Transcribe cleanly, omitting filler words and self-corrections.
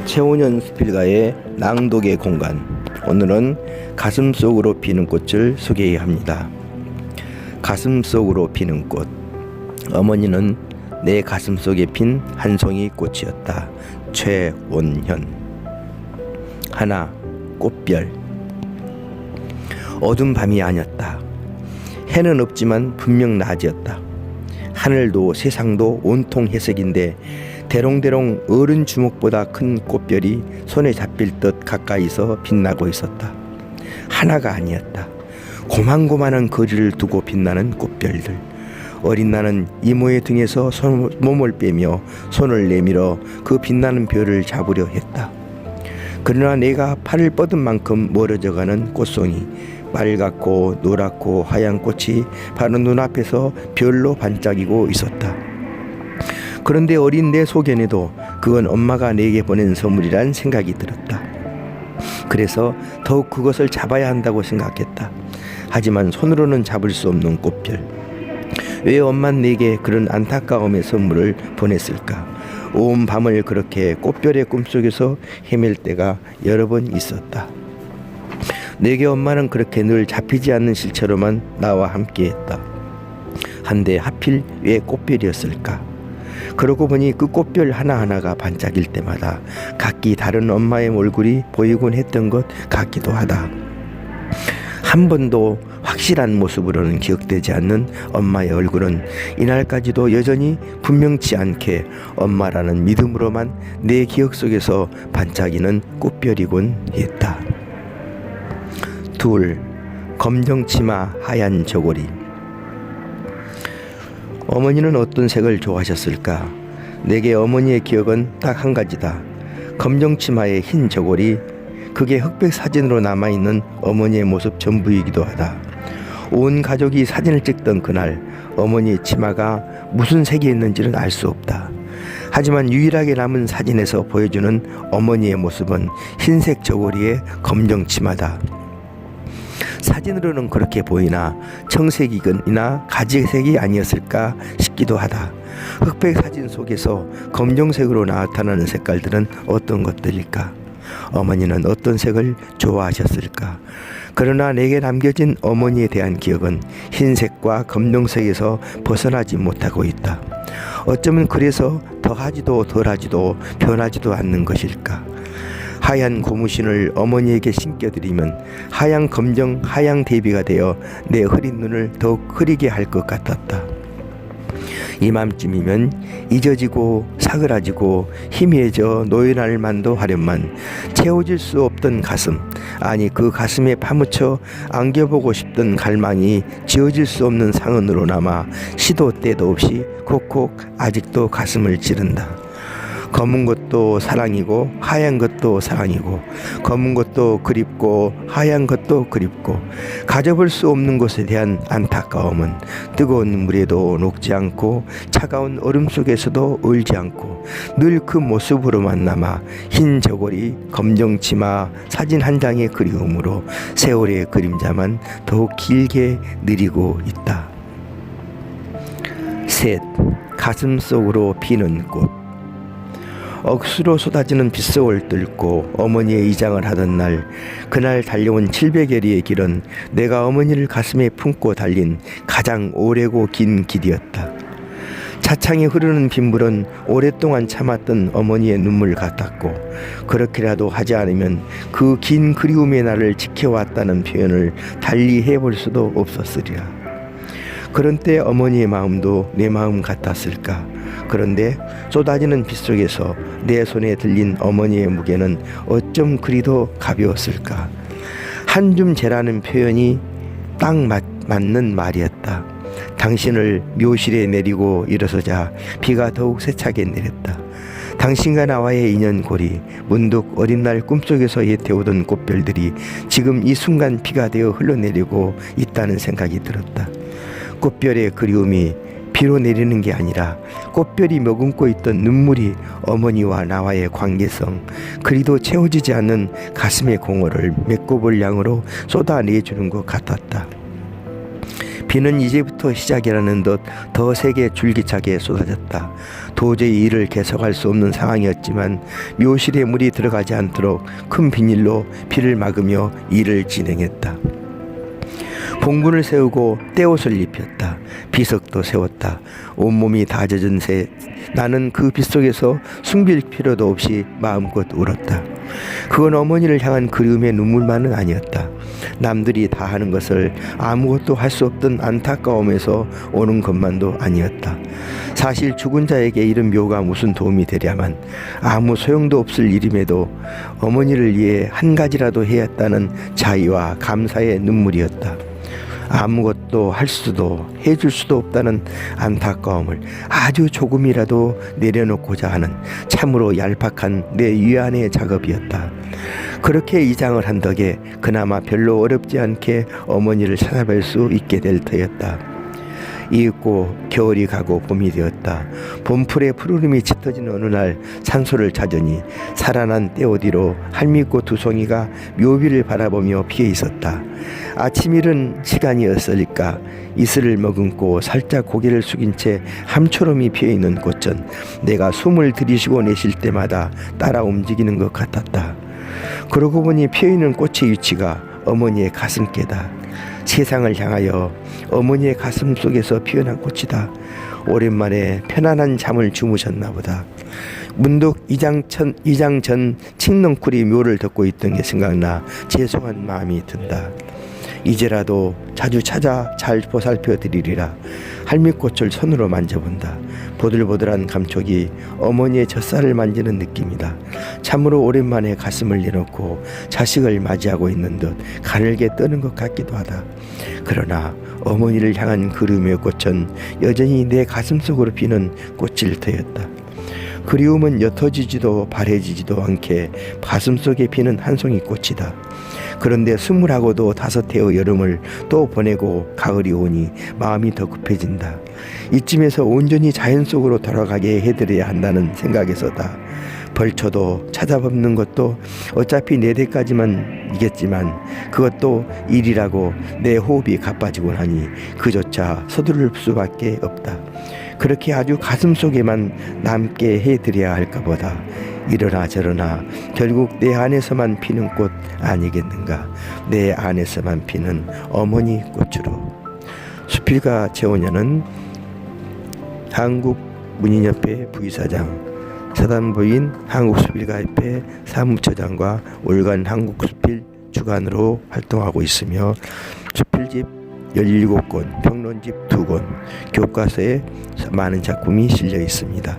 최원현 수필가의 낭독의 공간. 오늘은 가슴속으로 피는 꽃을 소개합니다. 가슴속으로 피는 꽃. 어머니는 내 가슴속에 핀 한 송이 꽃이었다. 최원현. 하나, 꽃별. 어두운 밤이 아니었다. 해는 없지만 분명 낮이었다. 하늘도 세상도 온통 회색인데 대롱대롱 어른 주먹보다 큰 꽃별이 손에 잡힐 듯 가까이서 빛나고 있었다. 하나가 아니었다. 고만고만한 거리를 두고 빛나는 꽃별들. 어린 나는 이모의 등에서 몸을 빼며 손을 내밀어 그 빛나는 별을 잡으려 했다. 그러나 내가 팔을 뻗은 만큼 멀어져가는 꽃송이, 빨갛고 노랗고 하얀 꽃이 바로 눈앞에서 별로 반짝이고 있었다. 그런데 어린 내 소견에도 그건 엄마가 내게 보낸 선물이란 생각이 들었다. 그래서 더욱 그것을 잡아야 한다고 생각했다. 하지만 손으로는 잡을 수 없는 꽃별. 왜 엄마는 내게 그런 안타까움의 선물을 보냈을까? 온 밤을 그렇게 꽃별의 꿈속에서 헤맬 때가 여러 번 있었다. 내게 엄마는 그렇게 늘 잡히지 않는 실체로만 나와 함께했다. 한데 하필 왜 꽃별이었을까? 그러고 보니 그 꽃별 하나하나가 반짝일 때마다 각기 다른 엄마의 얼굴이 보이곤 했던 것 같기도 하다. 한 번도 확실한 모습으로는 기억되지 않는 엄마의 얼굴은 이날까지도 여전히 분명치 않게 엄마라는 믿음으로만 내 기억 속에서 반짝이는 꽃별이곤 했다. 둘, 검정치마 하얀 저고리. 어머니는 어떤 색을 좋아하셨을까? 내게 어머니의 기억은 딱 한 가지다. 검정치마의 흰 저고리, 그게 흑백 사진으로 남아있는 어머니의 모습 전부이기도 하다. 온 가족이 사진을 찍던 그날 어머니의 치마가 무슨 색이었는지는 알 수 없다. 하지만 유일하게 남은 사진에서 보여주는 어머니의 모습은 흰색 저고리에 검정 치마다. 사진으로는 그렇게 보이나 청색이나 가지색이 아니었을까 싶기도 하다. 흑백 사진 속에서 검정색으로 나타나는 색깔들은 어떤 것들일까? 어머니는 어떤 색을 좋아하셨을까? 그러나 내게 남겨진 어머니에 대한 기억은 흰색과 검정색에서 벗어나지 못하고 있다. 어쩌면 그래서 더하지도 덜하지도 변하지도 않는 것일까? 하얀 고무신을 어머니에게 신겨드리면 하양 검정 하양 대비가 되어 내 흐린 눈을 더욱 흐리게 할 것 같았다. 이맘쯤이면 잊어지고 사그라지고 희미해져 노연할 만도 하련만 채워질 수 없던 가슴, 아니 그 가슴에 파묻혀 안겨보고 싶던 갈망이 지워질 수 없는 상흔으로 남아 시도 때도 없이 콕콕 아직도 가슴을 찌른다. 검은 것도 사랑이고 하얀 것도 사랑이고 검은 것도 그립고 하얀 것도 그립고 가져볼 수 없는 것에 대한 안타까움은 뜨거운 물에도 녹지 않고 차가운 얼음 속에서도 얼지 않고 늘 그 모습으로만 남아 흰 저고리 검정 치마 사진 한 장의 그리움으로 세월의 그림자만 더욱 길게 느리고 있다. 셋, 가슴 속으로 피는 꽃. 억수로 쏟아지는 빗속을 뚫고 어머니의 이장을 하던 날, 그날 달려온 700여리의 길은 내가 어머니를 가슴에 품고 달린 가장 오래고 긴 길이었다. 차창에 흐르는 빗물은 오랫동안 참았던 어머니의 눈물 같았고 그렇게라도 하지 않으면 그 긴 그리움의 나를 지켜왔다는 표현을 달리 해볼 수도 없었으리라. 그런 때 어머니의 마음도 내 마음 같았을까? 그런데 쏟아지는 빗속에서 내 손에 들린 어머니의 무게는 어쩜 그리도 가벼웠을까? 한 줌 재라는 표현이 딱 맞는 말이었다. 당신을 묘실에 내리고 일어서자 비가 더욱 세차게 내렸다. 당신과 나와의 인연고리, 문득 어린 날 꿈속에서 예태오던 꽃별들이 지금 이 순간 비가 되어 흘러내리고 있다는 생각이 들었다. 꽃별의 그리움이 비로 내리는 게 아니라 꽃별이 머금고 있던 눈물이 어머니와 나와의 관계성, 그리도 채워지지 않는 가슴의 공허를 메꿔볼 양으로 쏟아내주는 것 같았다. 비는 이제부터 시작이라는 듯 더 세게 줄기차게 쏟아졌다. 도저히 이를 계속할 수 없는 상황이었지만 묘실에 물이 들어가지 않도록 큰 비닐로 비를 막으며 일을 진행했다. 봉분을 세우고 떼옷을 입혔다. 비석도 세웠다. 온몸이 다 젖은 새 나는 그 빗속에서 숨길 필요도 없이 마음껏 울었다. 그건 어머니를 향한 그리움의 눈물만은 아니었다. 남들이 다 하는 것을 아무것도 할 수 없던 안타까움에서 오는 것만도 아니었다. 사실 죽은 자에게 이런 묘가 무슨 도움이 되랴만 아무 소용도 없을 일임에도 어머니를 위해 한 가지라도 해야 했다는 자의와 감사의 눈물이었다. 아무것도 할 수도 해줄 수도 없다는 안타까움을 아주 조금이라도 내려놓고자 하는 참으로 얄팍한 내 위안의 작업이었다. 그렇게 이장을 한 덕에 그나마 별로 어렵지 않게 어머니를 찾아뵐 수 있게 될 터였다. 이윽고 겨울이 가고 봄이 되었다. 봄풀의 푸르름이 짙어진 어느 날 산소를 찾으니 살아난 떼어디로 할미꽃 두 송이가 묘비를 바라보며 피어 있었다. 아침 이른 시간이었으니까 이슬을 머금고 살짝 고개를 숙인 채 함초롬이 피어있는 꽃은 내가 숨을 들이쉬고 내쉴 때마다 따라 움직이는 것 같았다. 그러고 보니 피어있는 꽃의 위치가 어머니의 가슴께다. 세상을 향하여 어머니의 가슴 속에서 피어난 꽃이다. 오랜만에 편안한 잠을 주무셨나 보다. 문득 이장전 칡넝쿨이 묘를 덮고 있던 게 생각나 죄송한 마음이 든다. 이제라도 자주 찾아 잘 보살펴 드리리라. 할미꽃을 손으로 만져본다. 보들보들한 감촉이 어머니의 젖살을 만지는 느낌이다. 참으로 오랜만에 가슴을 내놓고 자식을 맞이하고 있는 듯 가늘게 떠는 것 같기도 하다. 그러나 어머니를 향한 그리움의 꽃은 여전히 내 가슴속으로 피는 꽃일 터였다. 그리움은 옅어지지도 바래지지도 않게 가슴속에 피는 한 송이 꽃이다. 그런데 25도 여름을 또 보내고 가을이 오니 마음이 더 급해진다. 이쯤에서 온전히 자연 속으로 돌아가게 해드려야 한다는 생각에서다. 벌초도 찾아뵙는 것도 어차피 내 대까지만 이겠지만 그것도 일이라고 내 호흡이 가빠지고 하니 그조차 서두를 수밖에 없다. 그렇게 아주 가슴속에만 남게 해드려야 할까 보다. 이러나 저러나 결국 내 안에서만 피는 꽃 아니겠는가. 내 안에서만 피는 어머니 꽃으로. 수필가 최원현은 한국문인협회 부이사장, 사단부인 한국수필가협회 사무처장과 월간 한국수필 주간으로 활동하고 있으며 수필집 17권, 평론집 2권, 교과서에 많은 작품이 실려 있습니다.